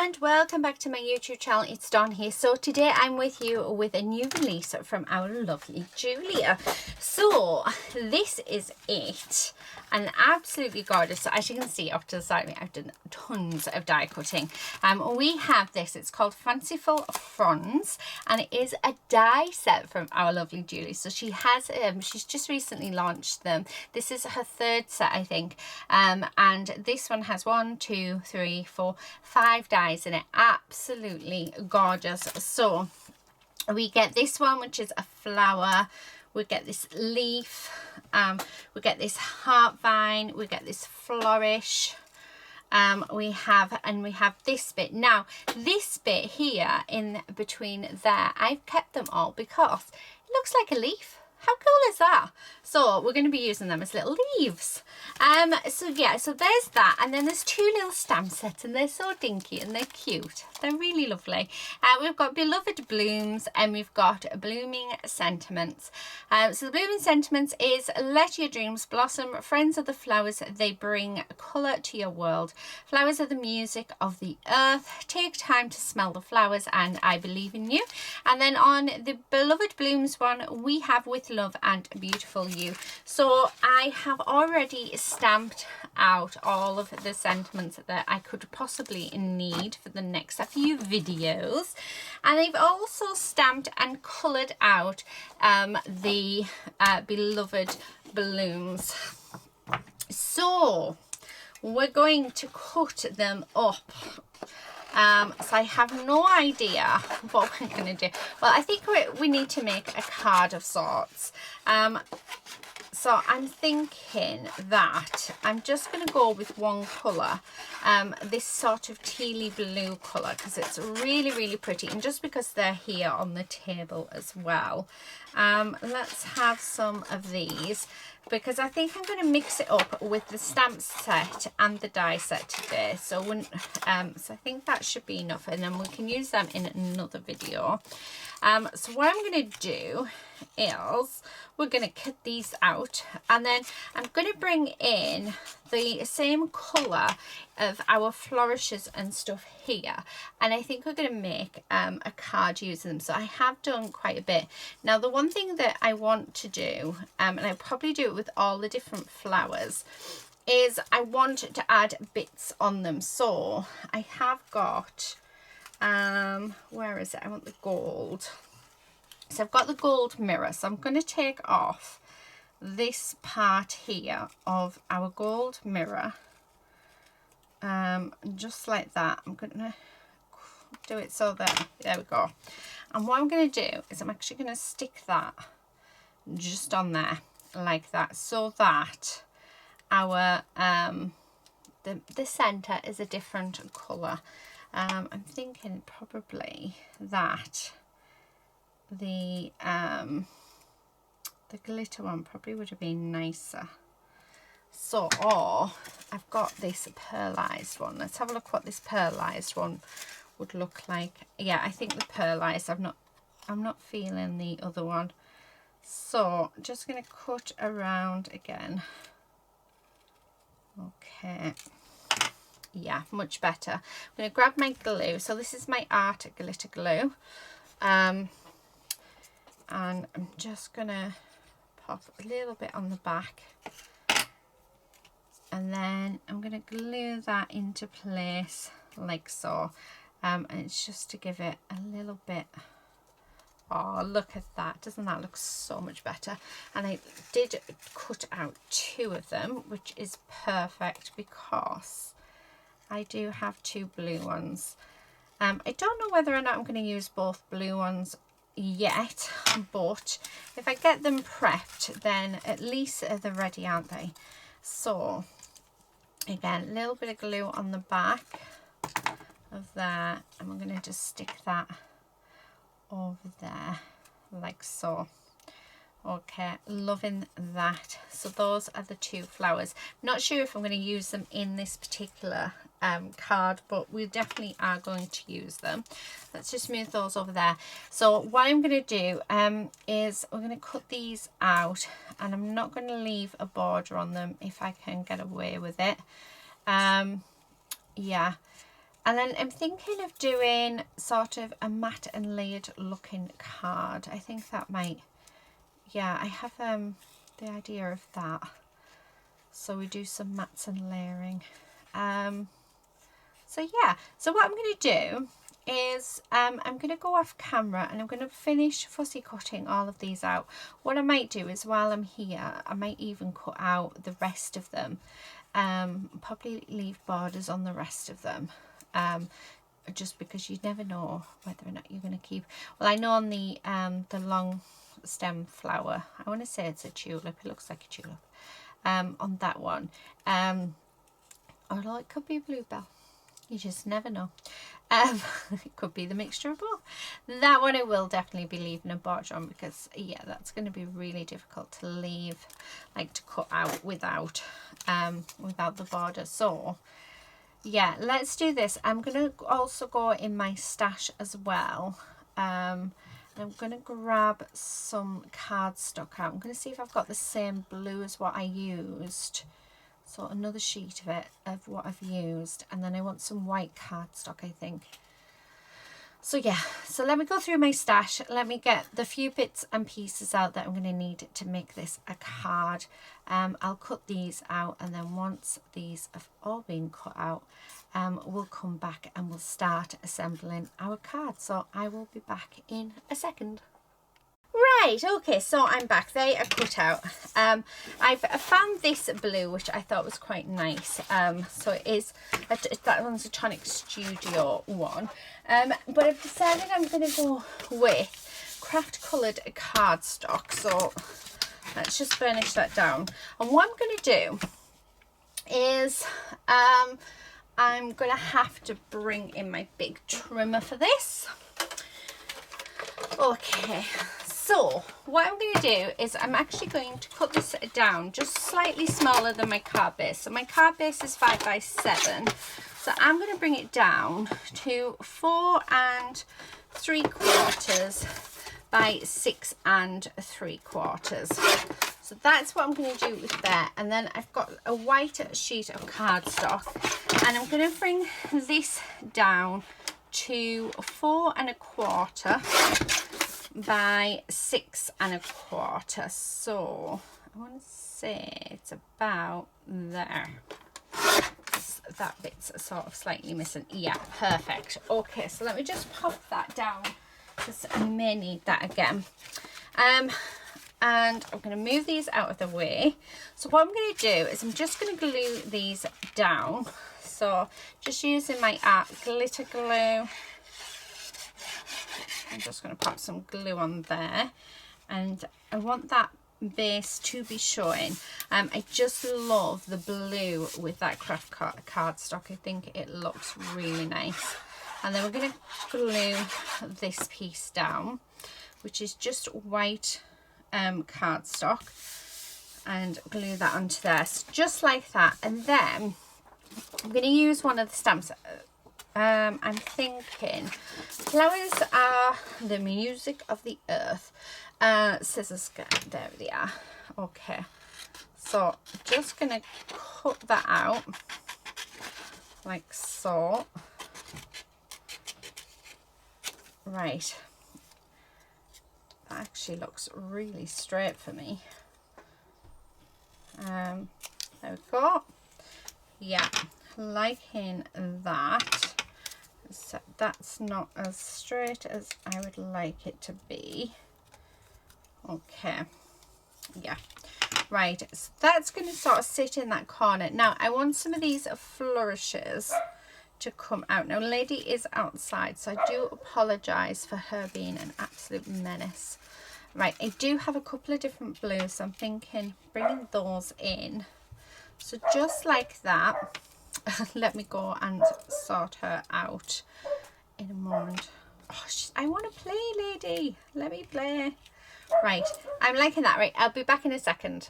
And welcome back to my YouTube channel. It's Dawn here. So today I'm with you with a new release from our lovely Julia. So this is it, and absolutely gorgeous. So as you can see off to the side, I've done tons of die cutting. We have this, it's called Fanciful Fronds, and it is a die set from our lovely Julie. So she has she's just recently launched them. This is her third set, I think, and this one has 1, 2, 3, 4, 5 dies in it. Absolutely gorgeous. So we get this one, which is a flower, we get this leaf, we get this heart vine, we get this flourish, we have this bit. Now this bit here in between there, I've kept them all because it looks like a leaf. How cool is that? So we're going to be using them as little leaves. So yeah, so there's that, and then there's 2 little stamp sets, and they're so dinky and they're cute. They're really lovely. We've got Beloved Blooms, and we've got Blooming Sentiments. So the Blooming Sentiments is let your dreams blossom. Friends are the flowers, they bring colour to your world. Flowers are the music of the earth. Take time to smell the flowers, and I believe in you. And then on the Beloved Blooms one, we have With Love and Beautiful You. So I have already stamped out all of the sentiments that I could possibly need for the next few videos, and I've also stamped and coloured out the Beloved Blooms. So we're going to cut them up. So I have no idea what we're going to do. Well, I think we need to make a card of sorts. So I'm thinking that I'm just going to go with one colour, this sort of tealy blue colour, because it's really, really pretty, and just because they're here on the table as well. Let's have some of these, because I think I'm going to mix it up with the stamp set and the die set today. So so I think that should be enough, and then we can use them in another video. So what I'm going to do is we're going to cut these out, and then I'm going to bring in the same colour of our flourishes and stuff here, and I think we're going to make a card using them. So I have done quite a bit. Now the one thing that I want to do, and I probably do it with all the different flowers, is I want to add bits on them. So I have got where is it? I want the gold. So I've got the gold mirror, so I'm going to take off this part here of our gold mirror, just like that. I'm going to do it so that, there we go. And what I'm going to do is I'm actually going to stick that just on there like that, so that our the center is a different color. I'm thinking probably that the glitter one probably would have been nicer. So, or I've got this pearlized one. Let's have a look what this pearlized one would look like. Yeah, I think the pearlized, I'm not feeling the other one. So just going to cut around again. Okay, yeah, much better. I'm going to grab my glue. So this is my Art Glitter Glue, and I'm just going to pop a little bit on the back, and then I'm going to glue that into place like so, and it's just to give it a little bit. Oh, look at that. Doesn't that look so much better? And I did cut out 2 of them, which is perfect because I do have 2 blue ones. I don't know whether or not I'm going to use both blue ones yet, but if I get them prepped, then at least they're ready, aren't they? So again, a little bit of glue on the back of that, and I'm going to just stick that over there like so. Okay, loving that. So those are the 2 flowers. Not sure if I'm going to use them in this particular card, but we definitely are going to use them. Let's just move those over there. So what I'm going to do is we're going to cut these out, and I'm not going to leave a border on them if I can get away with it. Yeah, And then I'm thinking of doing sort of a matte and layered looking card. I think that might, yeah, I have the idea of that. So we do some mattes and layering. So yeah, so what I'm going to do is I'm going to go off camera and I'm going to finish fussy cutting all of these out. What I might do is while I'm here, I might even cut out the rest of them. Probably leave borders on the rest of them. Just because you never know whether or not you're going to keep. Well, I know on the long stem flower, I want to say it's a tulip. It looks like a tulip. On that one, or it could be a bluebell. You just never know. It could be the mixture of both. That one I will definitely be leaving a border on, because yeah, that's going to be really difficult to leave, like to cut out without the border. So yeah, let's do this. I'm going to also go in my stash as well. I'm going to grab some cardstock out. I'm going to see if I've got the same blue as what I used. So another sheet of it, of what I've used. And then I want some white cardstock, I think. So yeah, so let me go through my stash. Let me get the few bits and pieces out that I'm going to need to make this a card. I'll cut these out, and then once these have all been cut out, we'll come back and we'll start assembling our card. So I will be back in a second. Right, okay, so I'm back. They are cut out. I've found this blue, which I thought was quite nice. So it is, that one's a Tonic Studio one. But I've decided I'm going to go with craft coloured cardstock. So let's just burnish that down. And what I'm going to do is I'm going to have to bring in my big trimmer for this. Okay. So what I'm going to do is I'm actually going to cut this down just slightly smaller than my card base. So my card base is 5 by 7. So I'm going to bring it down to 4 3/4 by 6 3/4. So that's what I'm going to do with that. And then I've got a white sheet of cardstock, and I'm going to bring this down to 4 1/4 by 6 1/4. So I want to say it's about there. That bit's sort of slightly missing. Yeah, perfect. Okay, so let me just pop that down, because I may need that again. And I'm going to move these out of the way. So what I'm going to do is I'm just going to glue these down. So just using my art glitter glue. I'm just going to pop some glue on there, and I want that base to be showing. I just love the blue with that craft cardstock. I think it looks really nice. And then we're going to glue this piece down, which is just white cardstock, and glue that onto there, so just like that. And then I'm going to use one of the stamps. I'm thinking flowers are the music of the earth. Scissors, there they are. Okay, so just gonna cut that out like so. Right, that actually looks really straight for me. There we go. Yeah, liking that. So that's not as straight as I would like it to be. Okay, yeah, right, so that's going to sort of sit in that corner. Now I want some of these flourishes to come out. Now Lady is outside, so I do apologize for her being an absolute menace. Right, I do have a couple of different blues, so I'm thinking bringing those in. So just like that. Let me go and sort her out in a moment. Oh, I want to play, Lady. Let me play. Right, I'm liking that. Right, I'll be back in a second.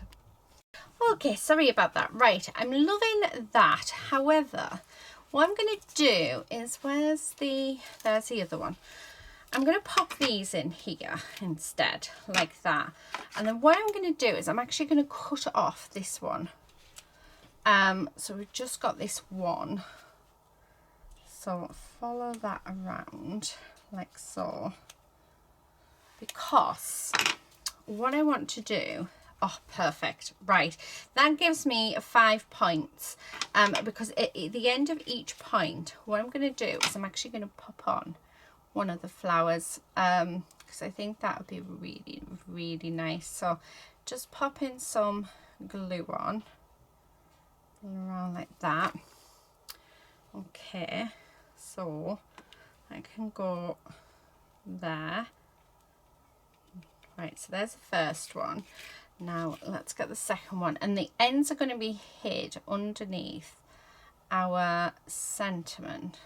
Okay, sorry about that. Right, I'm loving that. However, what I'm going to do is, there's the other one. I'm going to pop these in here instead, like that. And then what I'm going to do is I'm actually going to cut off this one. So we've just got this one. So follow that around like so, because what I want to do, oh perfect, right, that gives me 5 points, because at the end of each point what I'm going to do is I'm actually going to pop on one of the flowers, because I think that would be really, really nice. So just pop in some glue on around like that. Okay, so I can go there. Right, so there's the first one. Now let's get the second one, and the ends are going to be hid underneath our sentiment,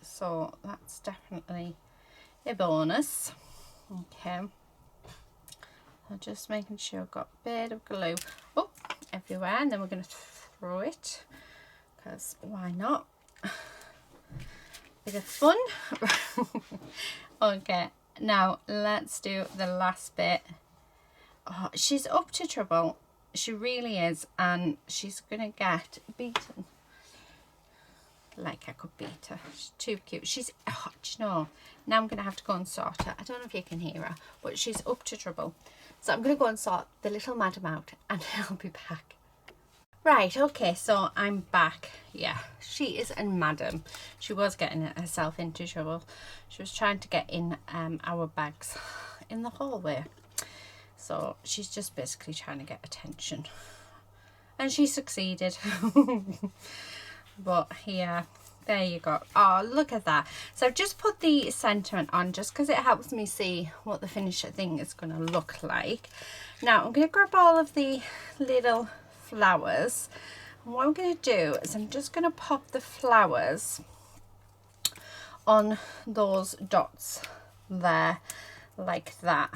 so that's definitely a bonus. Okay, I'm just making sure I've got a bit of glue everywhere, and then we're going to throw it, because why not? Bit of fun. Okay, now let's do the last bit. Oh, she's up to trouble, she really is, and she's gonna get beaten. Like I could beat her. She's too cute. She's, oh, do you know, now I'm gonna have to go and sort her. I don't know if you can hear her, but she's up to trouble. So I'm gonna go and sort the little madam out, and I'll be back. Right, okay, so I'm back. Yeah, she is a madam. She was getting herself into trouble. She was trying to get in our bags in the hallway. So she's just basically trying to get attention. And she succeeded. But yeah, there you go. Oh, look at that. So I've just put the sentiment on just because it helps me see what the finished thing is going to look like. Now I'm going to grab all of the little flowers, and what I'm going to do is I'm just going to pop the flowers on those dots there like that.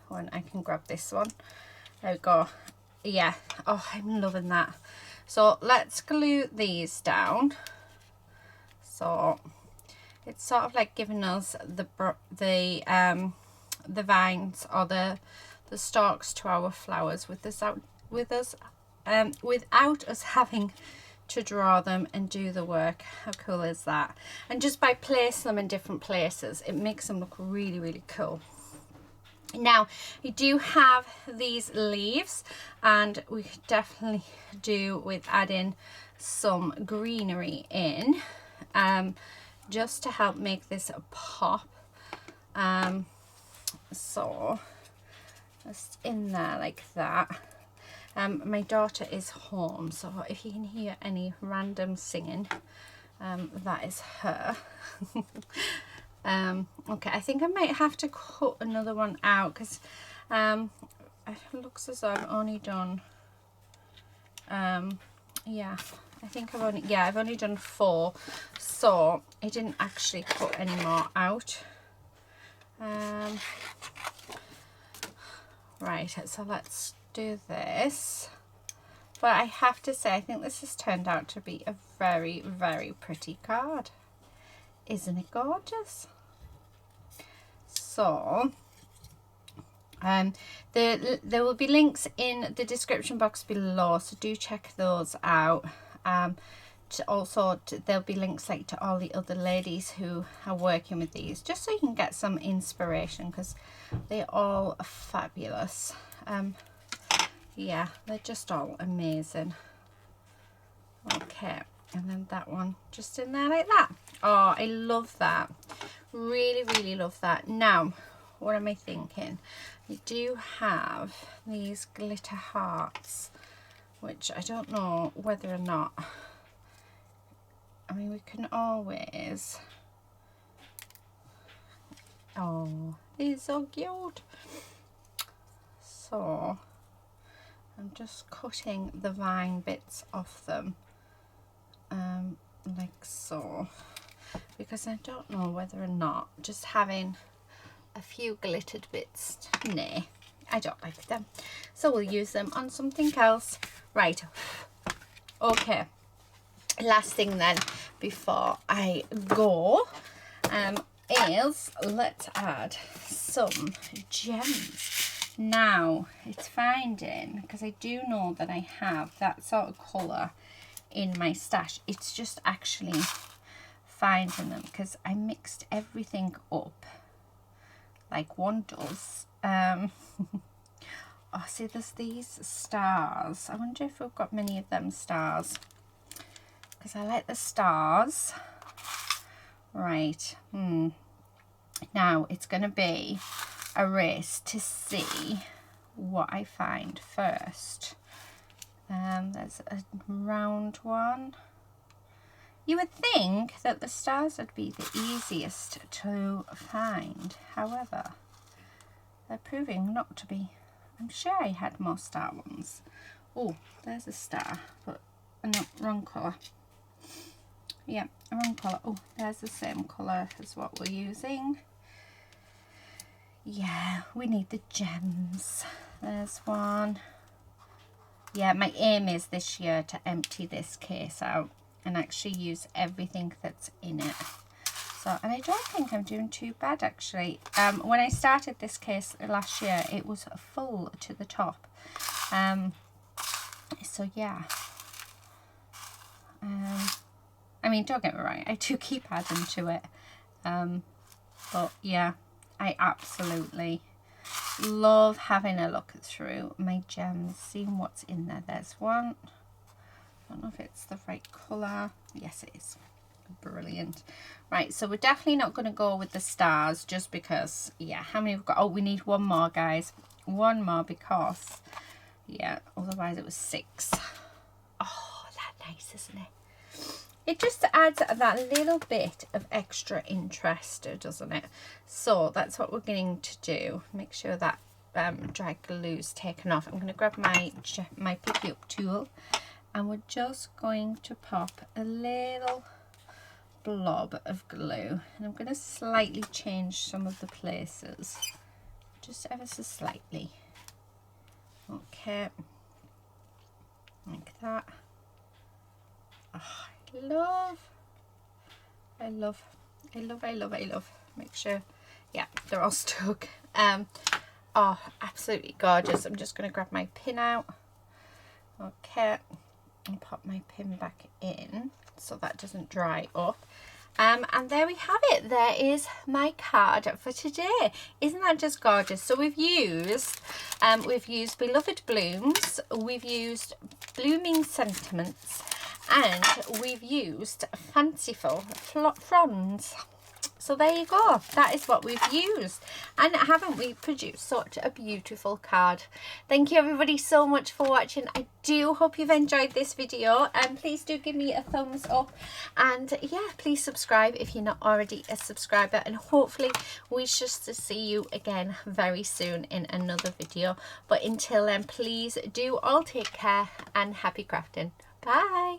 When I can grab this one, there we go. Yeah, oh, I'm loving that. So let's glue these down. So it's sort of like giving us the vines or the stalks to our flowers with this out with us, without us having to draw them and do the work. How cool is that? And just by placing them in different places, it makes them look really, really cool. Now we do have these leaves, and we definitely do with adding some greenery in, just to help make this a pop. So just in there like that. My daughter is home, so if you can hear any random singing, that is her. Okay, I think I might have to cut another one out, because it looks as though I've only done yeah, I think I've only done 4, so I didn't actually cut any more out. Right, so let's do this. But I have to say, I think this has turned out to be a very, very pretty card. Isn't it gorgeous? So there will be links in the description box below, so do check those out. There'll be links like to all the other ladies who are working with these, just so you can get some inspiration, because they're all fabulous. Yeah, they're just all amazing. Okay, and then that one just in there like that. Oh, I love that. Really, really love that. Now, what am I thinking? I do have these glitter hearts, which I don't know whether or not, I mean, we can always, oh, these are so cute. So I'm just cutting the vine bits off them, like so, because I don't know whether or not just having a few glittered bits, nah, I don't like them, so we'll use them on something else. Right, okay, last thing then before I go is let's add some gems. Now it's finding, because I do know that I have that sort of colour in my stash, it's just actually finding them because I mixed everything up like one does. Oh, see, there's these stars. I wonder if we've got many of them stars, because I like the stars. Right. Now it's going to be a race to see what I find first. There's a round one. You would think that the stars would be the easiest to find. However, they're proving not to be. I'm sure I had more star ones. Oh, there's a star, but no, wrong colour. Yeah, wrong colour. Oh, there's the same colour as what we're using. Yeah, we need the gems. There's one. Yeah, my aim is this year to empty this case out and actually use everything that's in it. So, and I don't think I'm doing too bad actually. When I started this case last year, it was full to the top. So yeah. I mean, don't get me wrong, I do keep adding to it. But yeah, I absolutely love having a look through my gems, seeing what's in there. There's one. I don't know if it's the right colour. Yes, it is. Brilliant. Right, so we're definitely not going to go with the stars just because, yeah, how many we've got? Oh, we need one more, guys. One more because, yeah, otherwise it was 6. Oh, that's nice, isn't it? It just adds that little bit of extra interest, doesn't it? So that's what we're going to do. Make sure that dry glue's taken off. I'm going to grab my picky up tool, and we're just going to pop a little blob of glue, and I'm going to slightly change some of the places, just ever so slightly. Okay, like that. Oh, I love. Make sure, yeah, they're all stuck. Oh, absolutely gorgeous. I'm just going to grab my pin out. Okay, and pop my pin back in so that doesn't dry up. And there we have it. There is my card for today. Isn't that just gorgeous? So we've used Beloved Blooms, we've used Blooming Sentiments, and we've used Fanciful Fronds. So there you go, that is what we've used, and haven't we produced such a beautiful card? Thank you everybody so much for watching. I do hope you've enjoyed this video, and please do give me a thumbs up, and yeah, please subscribe if you're not already a subscriber, and hopefully we shall see you again very soon in another video. But until then, please do all take care and happy crafting. Bye.